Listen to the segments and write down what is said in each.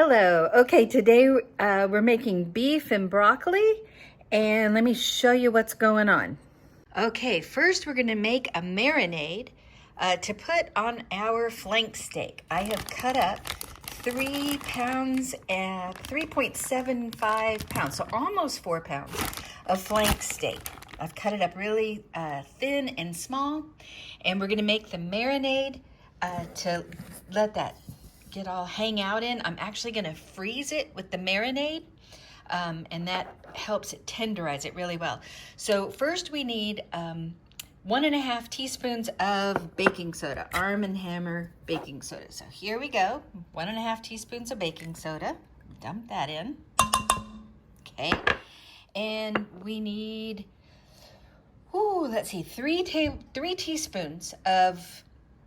Hello. Okay, today we're making beef and broccoli, and let me show you what's going on. Okay, first we're going to make a marinade to put on our flank steak. I have cut up 3 pounds and 3.75 pounds, so almost 4 pounds of flank steak. I've cut it up really thin and small, and we're going to make the marinade to let that get all hang out in. I'm actually going to freeze it with the marinade, and that helps it tenderize it really well. So first we need 1.5 teaspoons of baking soda, Arm & Hammer baking soda. So here we go, 1.5 teaspoons of baking soda. Dump that in. Okay, and we need, let's see, 3 teaspoons of,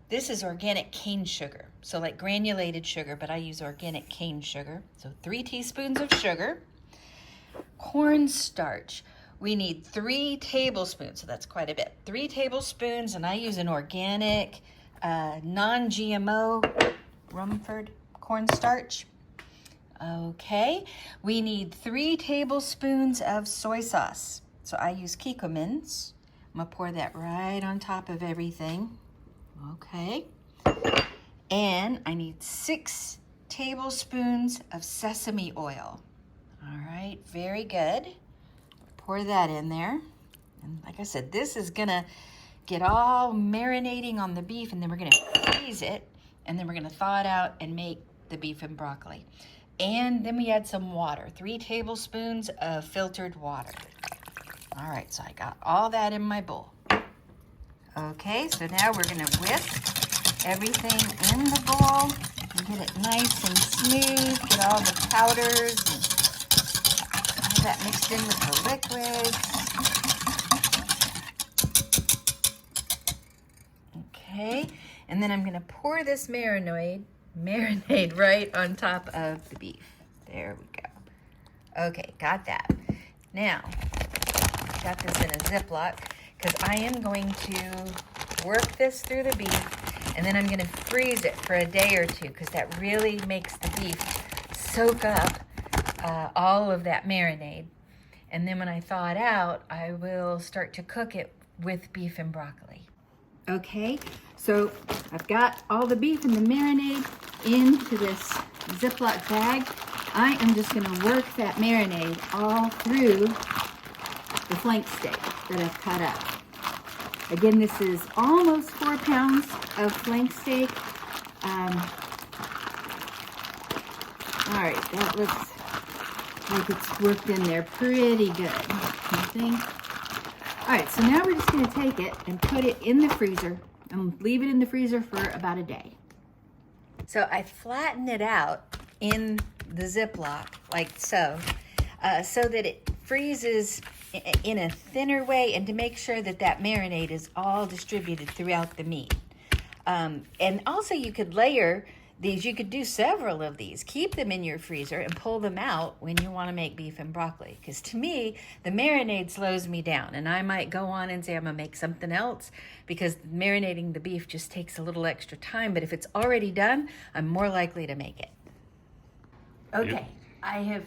this is organic cane sugar. So like granulated sugar, but I use organic cane sugar. So 3 teaspoons of sugar. Cornstarch. We need 3 tablespoons, so that's quite a bit. 3 tablespoons, and I use an organic, non-GMO Rumford cornstarch. Okay, we need 3 tablespoons of soy sauce. So I use Kikkoman's. I'm gonna pour that right on top of everything. Okay. And I need 6 tablespoons of sesame oil. All right, very good. Pour that in there. And like I said, this is gonna get all marinating on the beef, and then we're gonna freeze it, and then we're gonna thaw it out and make the beef and broccoli. And then we add some water, 3 tablespoons of filtered water. All right, so I got all that in my bowl. Okay, so now we're gonna whisk everything in the bowl and get it nice and smooth, get all the powders and all that mixed in with the liquids. Okay, and then I'm gonna pour this marinade right on top of the beef. There we go. Okay, got that. Now, got this in a Ziploc because I am going to work this through the beef, and then I'm going to freeze it for a day or two because that really makes the beef soak up all of that marinade. And then when I thaw it out, I will start to cook it with beef and broccoli. Okay, so I've got all the beef and the marinade into this Ziploc bag. I am just going to work that marinade all through the flank steak that I've cut up. Again, this is almost 4 pounds of flank steak. All right, that looks like it's worked in there pretty good, I think. All right, so now we're just gonna take it and put it in the freezer and leave it in the freezer for about a day. So I flatten it out in the Ziploc, like so, so that it freezes in a thinner way, and to make sure that that marinade is all distributed throughout the meat. And also you could layer these, you could do several of these, keep them in your freezer and pull them out when you want to make beef and broccoli. Because to me, the marinade slows me down, and I might go on and say I'm gonna make something else because marinating the beef just takes a little extra time, but if it's already done, I'm more likely to make it. Okay, I have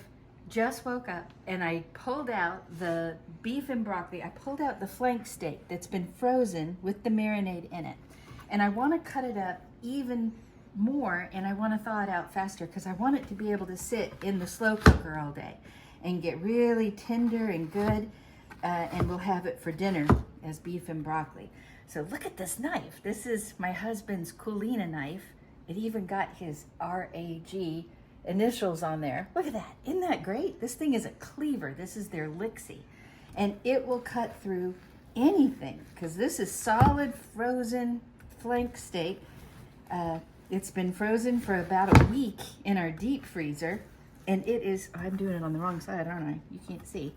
just woke up and I pulled out the beef and broccoli. I pulled out the flank steak that's been frozen with the marinade in it. And I want to cut it up even more, and I want to thaw it out faster because I want it to be able to sit in the slow cooker all day and get really tender and good, and we'll have it for dinner as beef and broccoli. So look at this knife. This is my husband's Coolina knife. It even got his RAG initials on there. Look at that. Isn't that great? This thing is a cleaver. This is their Lixie. And it will cut through anything because this is solid frozen flank steak. It's been frozen for about a week in our deep freezer. And it is, I'm doing it on the wrong side, aren't I? You can't see.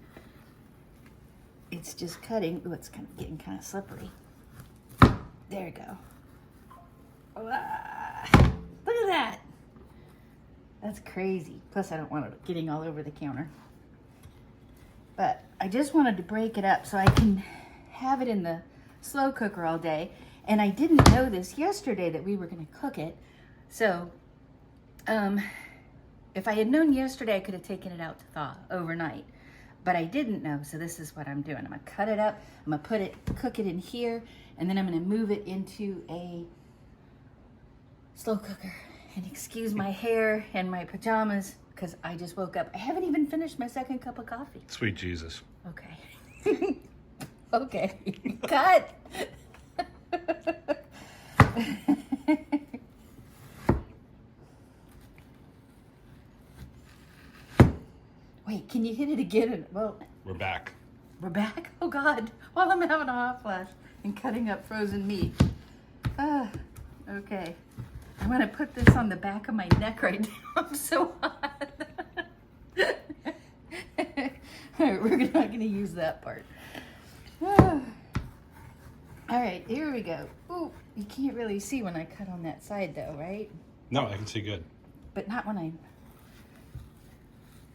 It's just cutting. Oh, it's kind of getting kind of slippery. There you go. Look at that. That's crazy. Plus, I don't want it getting all over the counter. But I just wanted to break it up so I can have it in the slow cooker all day. And I didn't know this yesterday that we were going to cook it. So If I had known yesterday, I could have taken it out to thaw overnight. But I didn't know, so this is what I'm doing. I'm gonna cut it up, I'm gonna cook it in here, and then I'm gonna move it into a slow cooker. And excuse my hair and my pajamas, because I just woke up. I haven't even finished my second cup of coffee. Sweet Jesus. Okay. Okay, cut. Wait, can you hit it again? Well, we're back. We're back? Oh God, while I'm having a hot flash and cutting up frozen meat. Okay. I'm gonna put this on the back of my neck right now. I'm so hot. All right, we're not gonna use that part. All right, here we go. Ooh, you can't really see when I cut on that side though, right? No, I can see good. But not when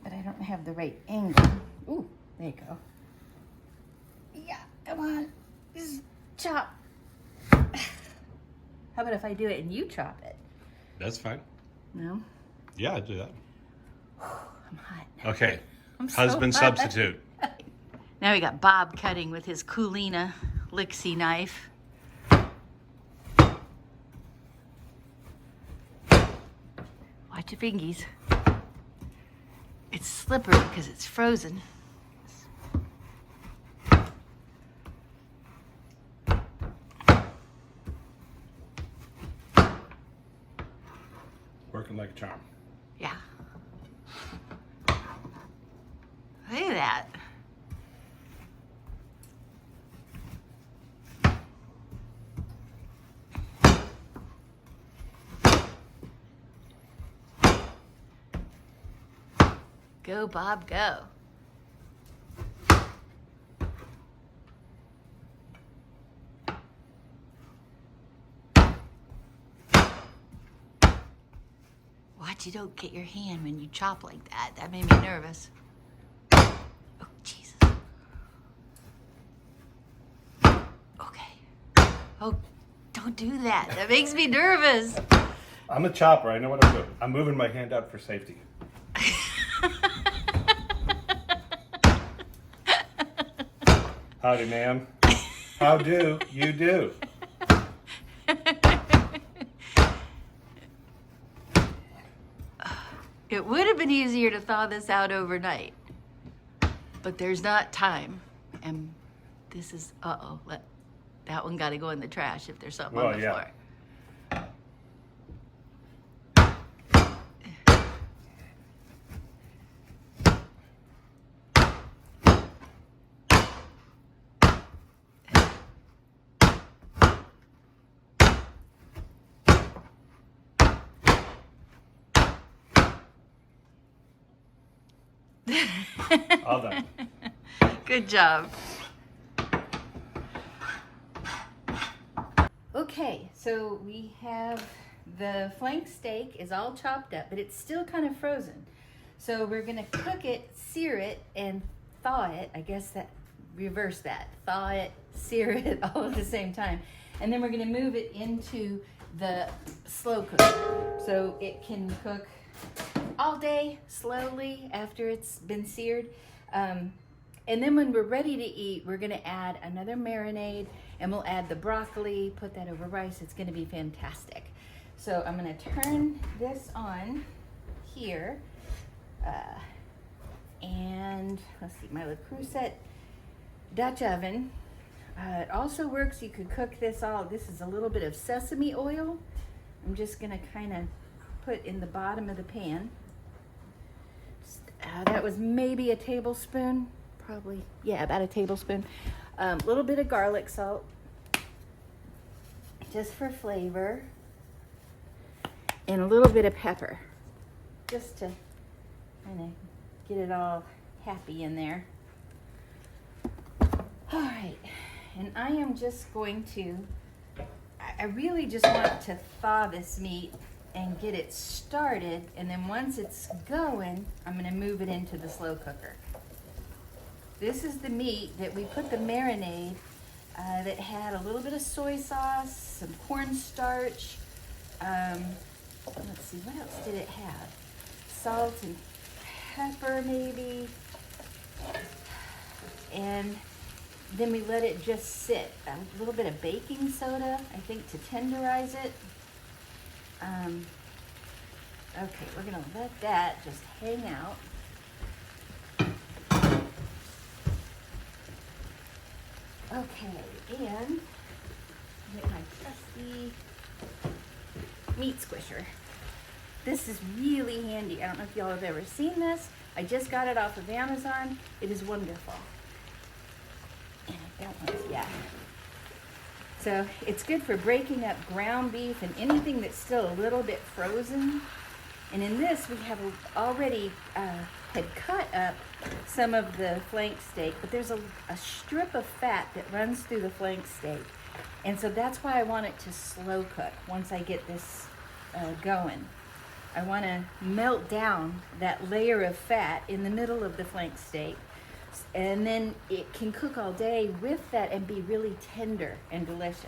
but I don't have the right angle. Ooh, there you go. Yeah, come on. Just chop. How about if I do it and you chop it? That's fine. No? Yeah, I'd do that. I'm hot. Okay. I'm so Husband hot. substitute. Now we got Bob cutting with his Kulina Lixie knife. Watch your fingies. It's slippery because it's frozen. Working like a charm. Yeah. Look at that. Go, Bob, go. Watch you don't get your hand when you chop like that. That made me nervous. Oh, Jesus. Okay. Oh, don't do that. That makes me nervous. I'm a chopper. I know what I'm doing. I'm moving my hand out for safety. Howdy, ma'am. How do you do? It would have been easier to thaw this out overnight, but there's not time. And this is, that one got to go in the trash if there's something on the floor. All done. Good job. Okay, so we have the flank steak is all chopped up, but it's still kind of frozen. So we're gonna cook it, sear it, and thaw it. I guess that, reverse that. Thaw it, sear it all at the same time. And then we're gonna move it into the slow cooker. So it can cook all day, slowly, after it's been seared. And then when we're ready to eat, we're gonna add another marinade, and we'll add the broccoli, put that over rice. It's gonna be fantastic. So I'm gonna turn this on here. And let's see, my Le Creuset Dutch oven. It also works, you could cook this all, this is a little bit of sesame oil. I'm just gonna kind of put in the bottom of the pan. That was maybe a tablespoon, probably, yeah, about a tablespoon. A little bit of garlic salt, just for flavor, and a little bit of pepper, just to kind of get it all happy in there. All right, and I am just going to, I really just want to thaw this meat and get it started, and then once it's going, I'm gonna move it into the slow cooker. This is the meat that we put the marinade that had a little bit of soy sauce, some cornstarch, let's see, what else did it have? salt and pepper maybe. And then we let it just sit. A little bit of baking soda, I think, to tenderize it. Okay, we're gonna let that just hang out. Okay, and get my trusty meat squisher. This is really handy. I don't know if y'all have ever seen this. I just got it off of Amazon. It is wonderful. And I don't want to, yeah. So it's good for breaking up ground beef and anything that's still a little bit frozen. And in this, we have already had cut up some of the flank steak, but there's a strip of fat that runs through the flank steak. And so that's why I want it to slow cook once I get this going. I want to melt down that layer of fat in the middle of the flank steak. And then it can cook all day with that and be really tender and delicious.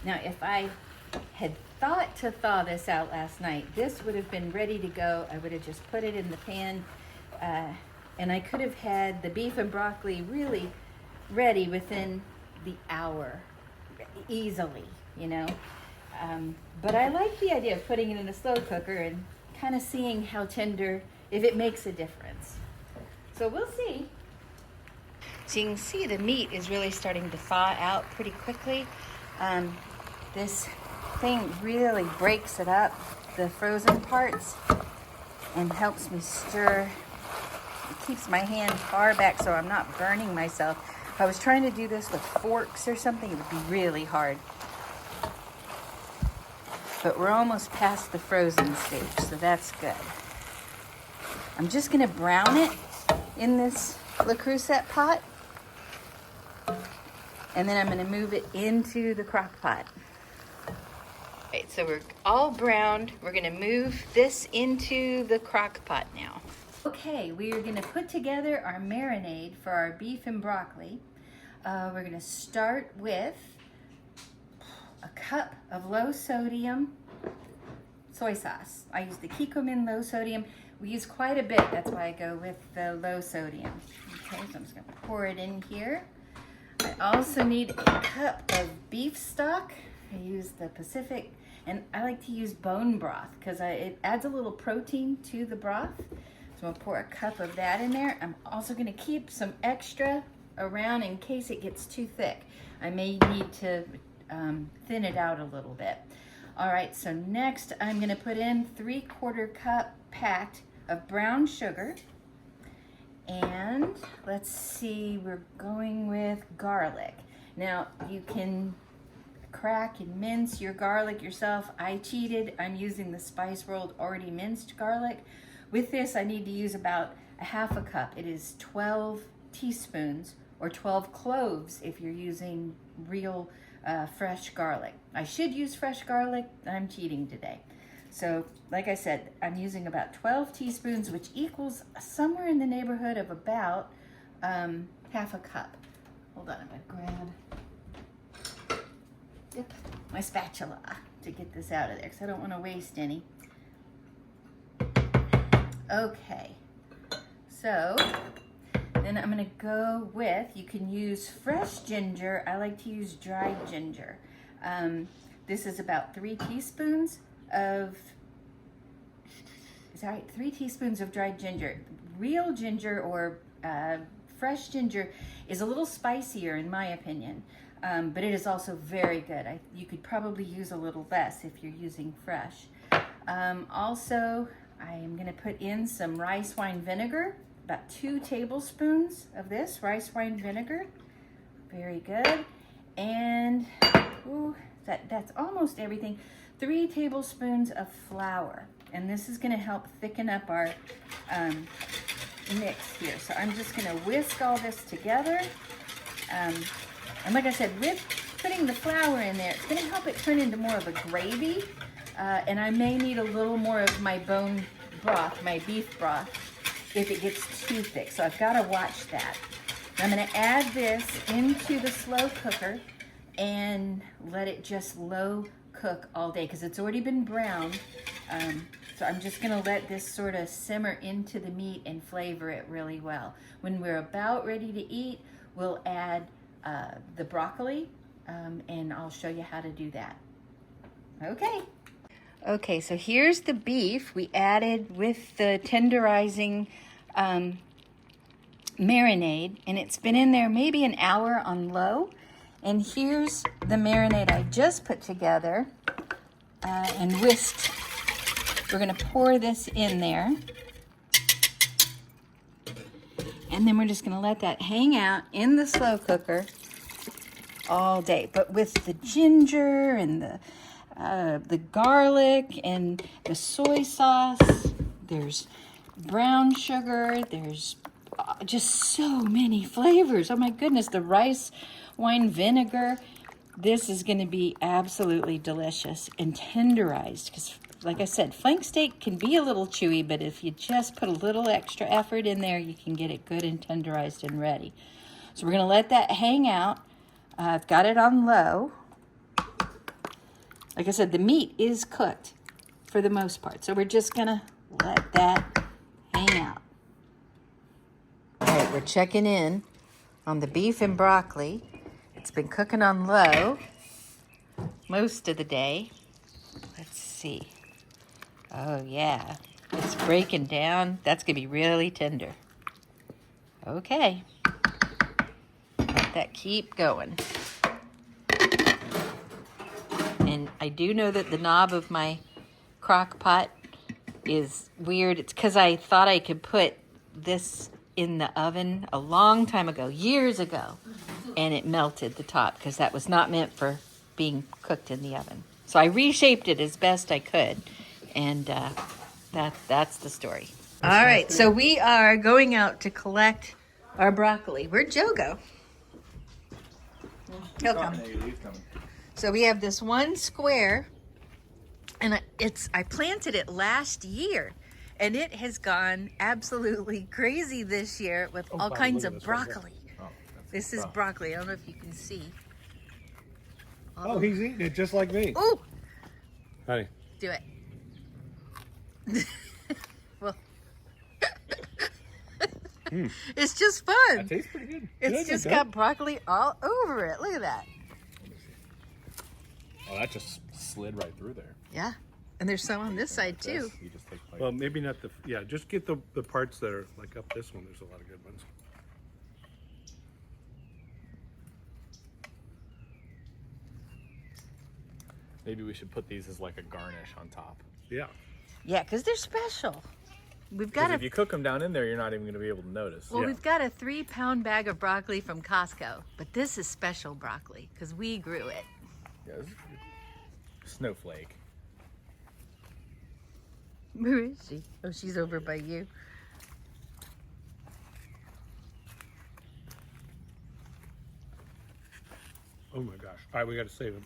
Now, if I had thought to thaw this out last night, this would have been ready to go. I would have just put it in the pan, and I could have had the beef and broccoli really ready within the hour, easily, you know. But I like the idea of putting it in a slow cooker and kind of seeing how tender, if it makes a difference. So we'll see. So you can see the meat is really starting to thaw out pretty quickly. This thing really breaks it up, the frozen parts, and helps me stir. It keeps my hand far back so I'm not burning myself. If I was trying to do this with forks or something, it would be really hard. But we're almost past the frozen stage, so that's good. I'm just gonna brown it in this Le Creuset pot, and then I'm gonna move it into the crock pot. Right, so we're all browned. We're gonna move this into the crock pot now. Okay, we are gonna put together our marinade for our beef and broccoli. We're gonna start with a cup of low sodium soy sauce. I use the Kikkoman low sodium. We use quite a bit, that's why I go with the low sodium. Okay, so I'm just gonna pour it in here. I also need a cup of beef stock. I use the Pacific, and I like to use bone broth because it adds a little protein to the broth. So I'm gonna pour a cup of that in there. I'm also gonna keep some extra around in case it gets too thick. I may need to thin it out a little bit. All right, so next I'm gonna put in 3/4 cup packed of brown sugar. And let's see, we're going with garlic. Now you can crack and mince your garlic yourself. I cheated, I'm using the Spice World already minced garlic. With this, I need to use about a 1/2 cup. It is 12 teaspoons or 12 cloves if you're using real fresh garlic. I should use fresh garlic, I'm cheating today. So like I said, I'm using about 12 teaspoons, which equals somewhere in the neighborhood of about 1/2 cup. Hold on, I'm gonna grab my spatula to get this out of there because I don't want to waste any. Okay, so then I'm gonna go with, you can use fresh ginger. I like to use dried ginger. This is about 3 teaspoons of, is that right? 3 teaspoons of dried ginger. Real ginger or fresh ginger is a little spicier in my opinion, but it is also very good. You could probably use a little less if you're using fresh. Also, I am gonna put in some rice wine vinegar, about 2 tablespoons of this rice wine vinegar. Very good. And ooh, that's almost everything. 3 tablespoons of flour. And this is gonna help thicken up our mix here. So I'm just gonna whisk all this together. And like I said, with putting the flour in there, it's gonna help it turn into more of a gravy. And I may need a little more of my bone broth, my beef broth, if it gets too thick. So I've gotta watch that. I'm gonna add this into the slow cooker and let it just low cook all day because it's already been browned. So I'm just gonna let this sort of simmer into the meat and flavor it really well. When we're about ready to eat, we'll add the broccoli, and I'll show you how to do that. Okay. Okay, so here's the beef we added with the tenderizing marinade, and it's been in there maybe an hour on low. And here's the marinade I just put together and whisked. We're gonna pour this in there. And then we're just gonna let that hang out in the slow cooker all day. But with the ginger and the garlic and the soy sauce, there's brown sugar, there's just so many flavors. Oh my goodness, the rice wine vinegar. This is gonna be absolutely delicious and tenderized because, like I said, flank steak can be a little chewy, but if you just put a little extra effort in there, you can get it good and tenderized and ready. So we're gonna let that hang out. I've got it on low. Like I said, the meat is cooked for the most part, so we're just gonna let that hang out. All right, we're checking in on the beef and broccoli. It's been cooking on low most of the day. Let's see. Oh yeah, it's breaking down. That's gonna be really tender. Okay, let that keep going. And I do know that the knob of my crock pot is weird. It's because I thought I could put this in the oven a long time ago, years ago, and it melted the top because that was not meant for being cooked in the oven. So I reshaped it as best I could, and that's the story. All right, so we are going out to collect our broccoli. Where'd Joe go? He'll come. So we have this one square, and I planted it last year, and it has gone absolutely crazy this year with all kinds of broccoli. This is broccoli. I don't know if you can see. Oh, he's eating it just like me. Ooh! Honey. Do it. Well, it's just fun. That tastes pretty good. It's just got broccoli all over it. Look at that. Oh, that just slid right through there. Yeah. And there's some on this side too. You just take well, maybe not the, yeah, just get the parts that are like up this one. There's a lot of good ones. Maybe we should put these as like a garnish on top. Yeah. Yeah, because they're special. We've got if you cook them down in there, you're not even going to be able to notice. Well, we've got a 3-pound bag of broccoli from Costco, but this is special broccoli because we grew it. Yeah, snowflake. Where is she? Oh, she's over by you. Oh my gosh. All right, we got to save a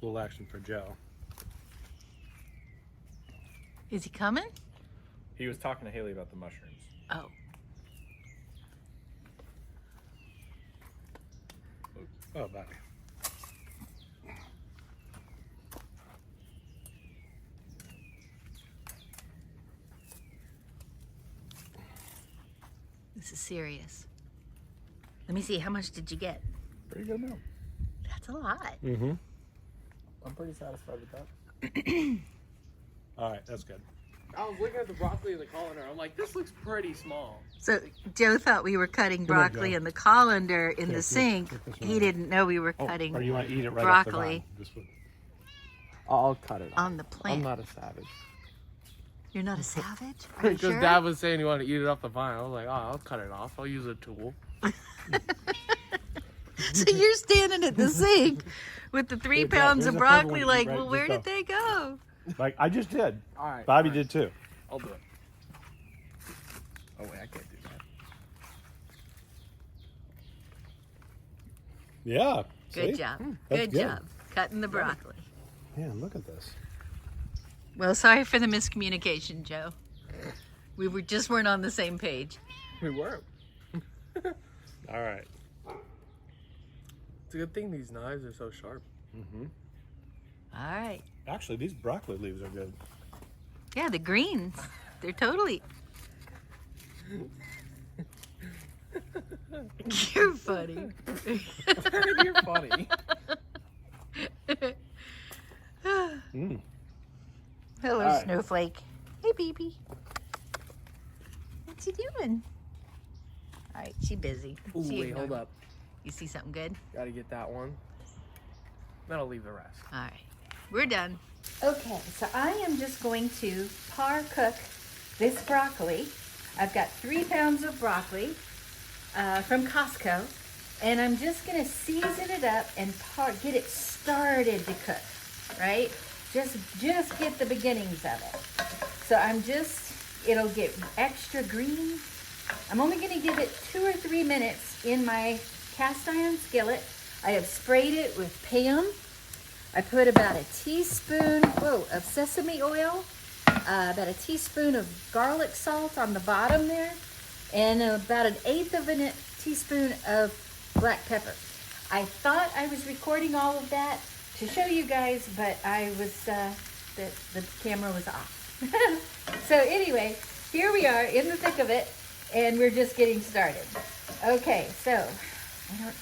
little action for Joe. Is he coming? He was talking to Haley about the mushrooms. Oh. Oh, bye. This is serious. Let me see. How much did you get? Pretty good amount. That's a lot. Mm-hmm. I'm pretty satisfied with that. All right, that's good. I was looking at the broccoli in the colander. I'm like, this looks pretty small. So Joe thought we were cutting Come on, broccoli Joe. in the colander in the sink. get this one He out. didn't know we were Oh, cutting or you want to eat it right off the broccoli vine? This one. I'll cut it off. on the plant. I'm not a savage. You're not a savage? Are you Because sure? Dad was saying he wanted to eat it off the vine. I was like, oh, I'll cut it off. I'll use a tool. So you're standing at the sink with the 3 Here, Joe, pounds here's of a couple broccoli ones like, right- well, just where go. did they go? Like I just did. All right. Bobby all right. did too. I'll do it. Oh wait, I can't do that. Yeah. Good see? job. That's Good good. job. Cutting the broccoli. Man, look at this. Well, sorry for the miscommunication, Joe. We weren't on the same page. We were. All right. It's a good thing these knives are so sharp. Mm-hmm. All right. Actually, these broccoli leaves are good. Yeah, the greens. They're totally. You're funny. You're funny. Mm. Hello, All right. Snowflake. Hey, baby. What's he doing? All right, she busy. Ooh, She wait, ignored hold me. up. You see something good? Gotta get that one. Then I'll leave the rest. All right, we're done. Okay, so I am just going to par cook this broccoli. I've got 3 pounds of broccoli from Costco, and I'm just gonna season it up and get it started to cook, right? Just get the beginnings of it. So it'll get extra green. I'm only gonna give it 2 or 3 minutes in my cast iron skillet. I have sprayed it with Pam. I put about a teaspoon of sesame oil, about a teaspoon of garlic salt on the bottom there, and about an 1/8 of a teaspoon of black pepper. I thought I was recording all of that to show you guys, but I was, the camera was off. So anyway, here we are in the thick of it, and we're just getting started. Okay, so I don't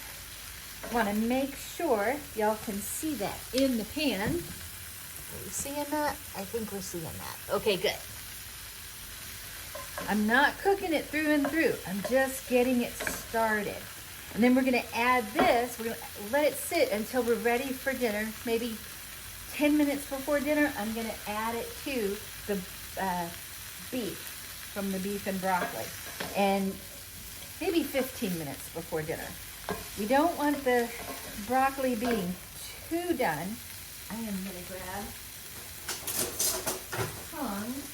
want to make sure y'all can see that in the pan. Are you seeing that? I think we're seeing that. Okay, good. I'm not cooking it through and through. I'm just getting it started. And then we're going to add this. We're going to let it sit until we're ready for dinner. Maybe 10 minutes before dinner, I'm going to add it to the beef, from the beef and broccoli. And maybe 15 minutes before dinner. We don't want the broccoli being too done. I am going to grab tongs.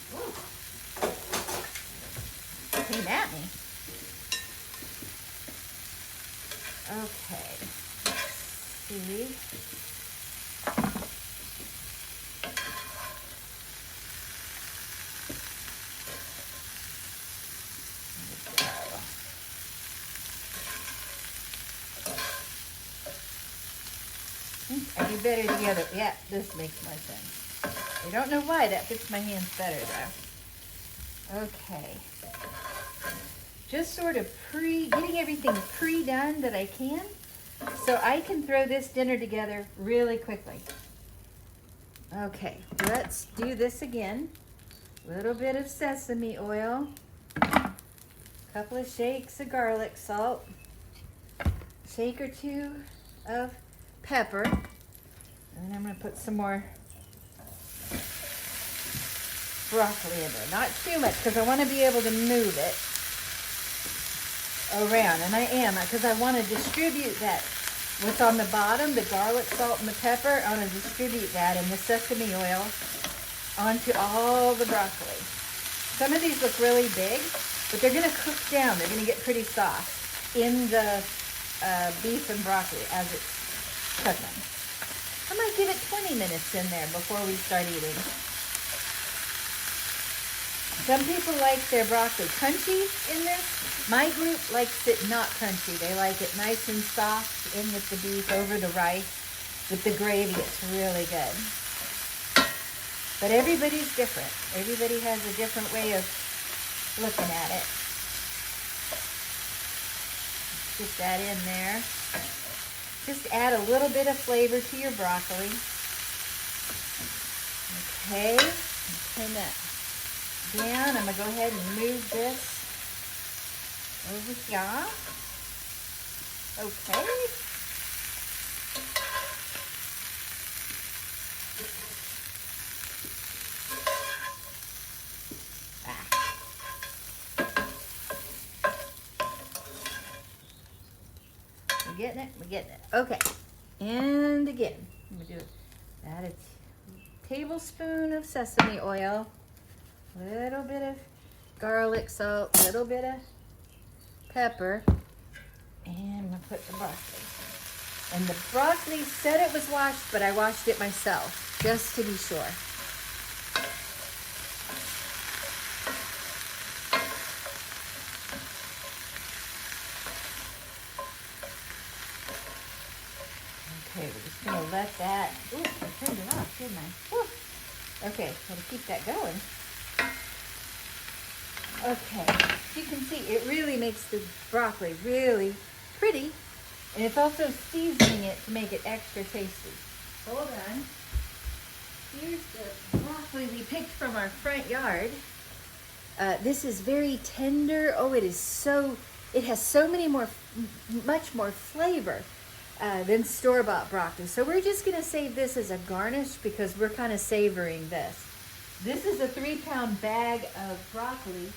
Came at me. Okay. Let's see. I do better together. Yeah, this makes more sense. I don't know why that fits my hands better though. Okay. Just sort of getting everything pre-done that I can, so I can throw this dinner together really quickly. Okay, let's do this again. A little bit of sesame oil, a couple of shakes of garlic salt, shake or 2 of pepper, and then I'm going to put some more broccoli in there. Not too much, because I want to be able to move it around, and I am, because I want to distribute that. What's on the bottom, the garlic salt and the pepper, I want to distribute that and the sesame oil onto all the broccoli. Some of these look really big, but they're going to cook down. They're going to get pretty soft in the beef and broccoli as it's cooking. I might give it 20 minutes in there before we start eating. Some people like their broccoli crunchy in this. My group likes it not crunchy. They like it nice and soft in with the beef over the rice. With the gravy, it's really good. But everybody's different. Everybody has a different way of looking at it. Get that in there. Just add a little bit of flavor to your broccoli. Okay, turn that down. I'm gonna go ahead and move this over here. Okay. We're getting it. We're getting it. Okay. And again, I'm gonna do it. Add a tablespoon of sesame oil. Little bit of garlic salt, little bit of pepper, and I'm gonna put the broccoli. And the broccoli said it was washed, but I washed it myself, just to be sure. Okay, we're just gonna let that, ooh, I turned it on. didn't I? Whew. Okay, gotta keep that going. Okay, you can see it really makes the broccoli really pretty, and it's also seasoning it to make it extra tasty. Hold on. Here's the broccoli we picked from our front yard. This is very tender. Oh, it has so much more flavor than store-bought broccoli. So we're just gonna save this as a garnish because we're kind of savoring this. This is a 3-pound bag of broccoli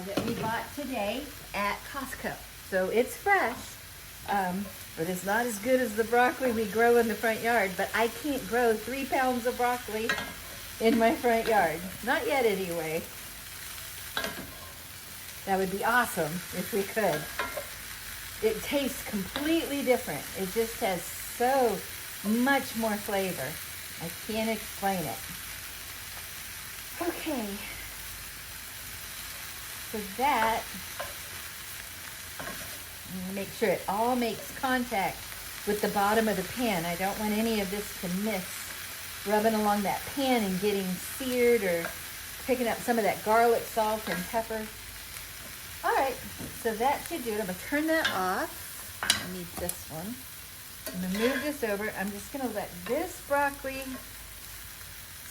that we bought today at Costco. So it's fresh, but it's not as good as the broccoli we grow in the front yard. But I can't grow 3 pounds of broccoli in my front yard. Not yet, anyway. That would be awesome if we could. It tastes completely different. It just has so much more flavor. I can't explain it. Okay. So that, I'm gonna make sure it all makes contact with the bottom of the pan. I don't want any of this to miss rubbing along that pan and getting seared or picking up some of that garlic, salt, and pepper. All right, so that should do it. I'm gonna turn that off. I need this one. I'm gonna move this over. I'm just gonna let this broccoli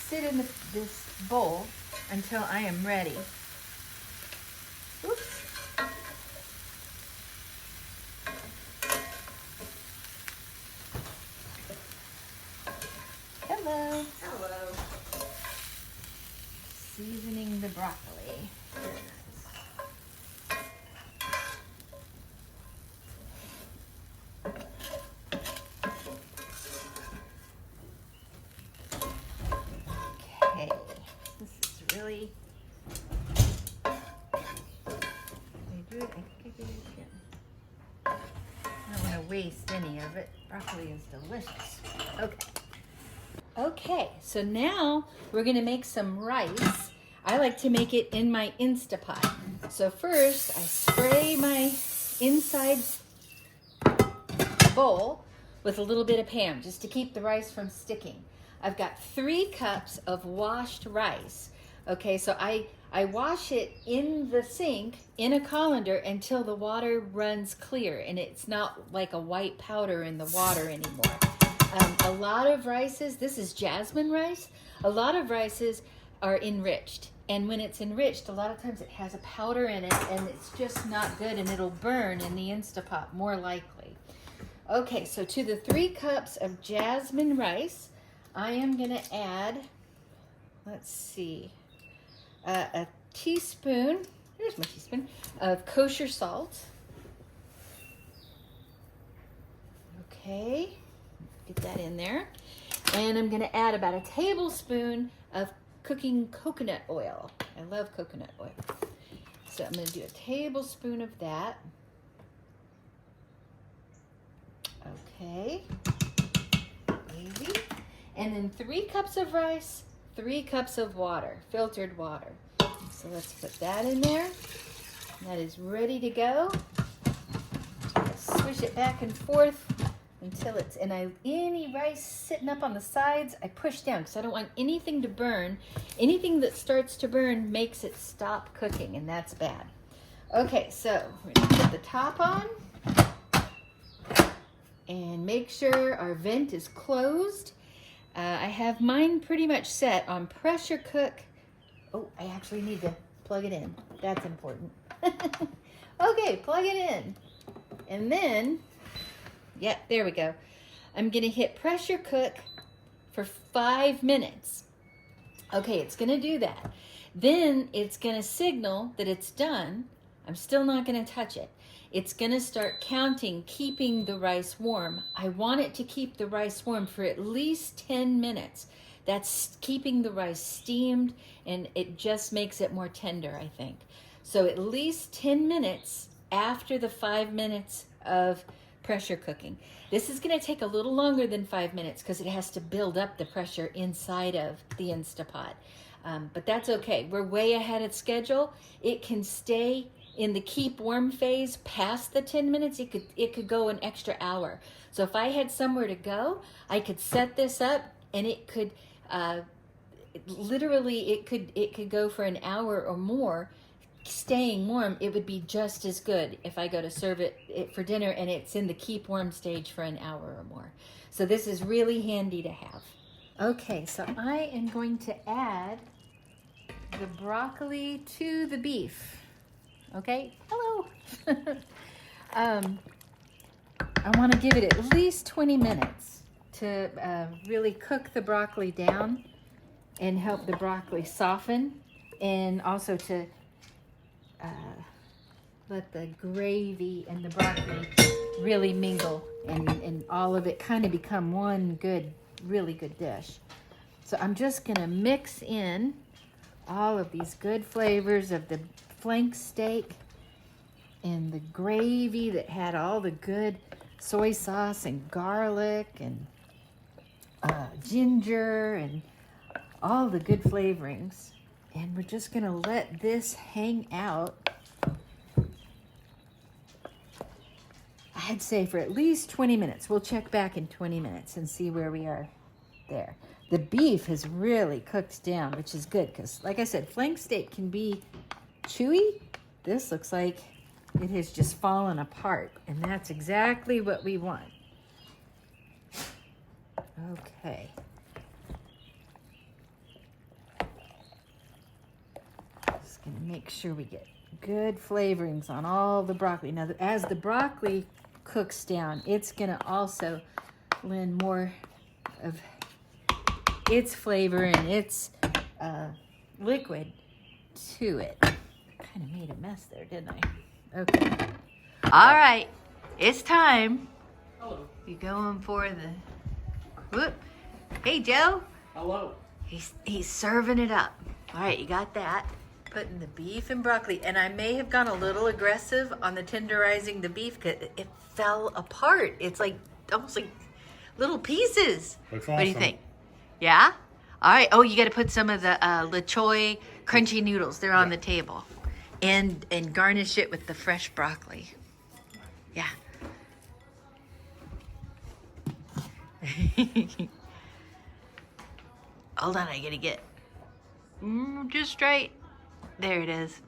sit in this bowl until I am ready. Oops. Hello. Hello. Seasoning the broccoli. Okay, this is really. I do it. I think I did it again. I don't want to waste any of it. Broccoli is delicious. Okay. Okay, so now we're gonna make some rice. I like to make it in my Instapot. So first, I spray my inside bowl with a little bit of Pam, just to keep the rice from sticking. I've got 3 cups of washed rice. Okay, so I wash it in the sink in a colander until the water runs clear and it's not like a white powder in the water anymore. A lot of rices, this is jasmine rice, a lot of rices are enriched. And when it's enriched, a lot of times it has a powder in it and it's just not good and it'll burn in the Instapot more likely. Okay, so to the 3 cups of jasmine rice, I am gonna add, let's see, a teaspoon, here's my teaspoon, of kosher salt. Okay. Get that in there. And I'm going to add about a tablespoon of cooking coconut oil. I love coconut oil. So I'm going to do a tablespoon of that. Okay. Maybe. And then 3 cups of rice, 3 cups of water, filtered water. So let's put that in there. That is ready to go. Swish it back and forth until it's, and any rice sitting up on the sides, I push down because I don't want anything to burn. Anything that starts to burn makes it stop cooking, and that's bad. Okay, so we're gonna put the top on and make sure our vent is closed. I have mine pretty much set on pressure cook. Oh, I actually need to plug it in. That's important. Okay, plug it in. And then, yeah, there we go. I'm gonna hit pressure cook for 5 minutes. Okay, it's gonna do that. Then it's gonna signal that it's done. I'm still not gonna touch it. It's gonna start counting, keeping the rice warm. I want it to keep the rice warm for at least 10 minutes. That's keeping the rice steamed, and it just makes it more tender, I think. So at least 10 minutes after the 5 minutes of pressure cooking. This is gonna take a little longer than 5 minutes because it has to build up the pressure inside of the Instapot. But that's okay. We're way ahead of schedule. It can stay in the keep warm phase past the 10 minutes. It could go an extra hour. So if I had somewhere to go, I could set this up, and it could literally it could go for an hour or more staying warm. It would be just as good if I go to serve it for dinner and it's in the keep warm stage for an hour or more. So this is really handy to have. Okay, so I am going to add the broccoli to the beef. Okay, hello. I want to give it at least 20 minutes to really cook the broccoli down and help the broccoli soften, and also to let the gravy and the broccoli really mingle and all of it kind of become one good, really good dish. So I'm just gonna mix in all of these good flavors of the flank steak and the gravy that had all the good soy sauce and garlic and ginger and all the good flavorings. And we're just gonna let this hang out, I'd say for at least 20 minutes. We'll check back in 20 minutes and see where we are there. The beef has really cooked down, which is good because, like I said, flank steak can be chewy. This looks like it has just fallen apart, and that's exactly what we want. Okay. Just gonna make sure we get good flavorings on all the broccoli. Now, as the broccoli cooks down, it's gonna also lend more of its flavor and its liquid to it. Kind of made a mess there, didn't I? Okay. All right, it's time. Hello. You going for the whoop? Hey, Joe. Hello. He's serving it up. All right, you got that. Putting the beef and broccoli, and I may have gone a little aggressive on the tenderizing the beef because it fell apart. It's like almost like little pieces. Looks What do you awesome. think? Yeah? All right. Oh, you got to put some of the Le Choy crunchy noodles. They're on the table. And garnish it with the fresh broccoli. Yeah. Hold on, I got to get just right. There it is.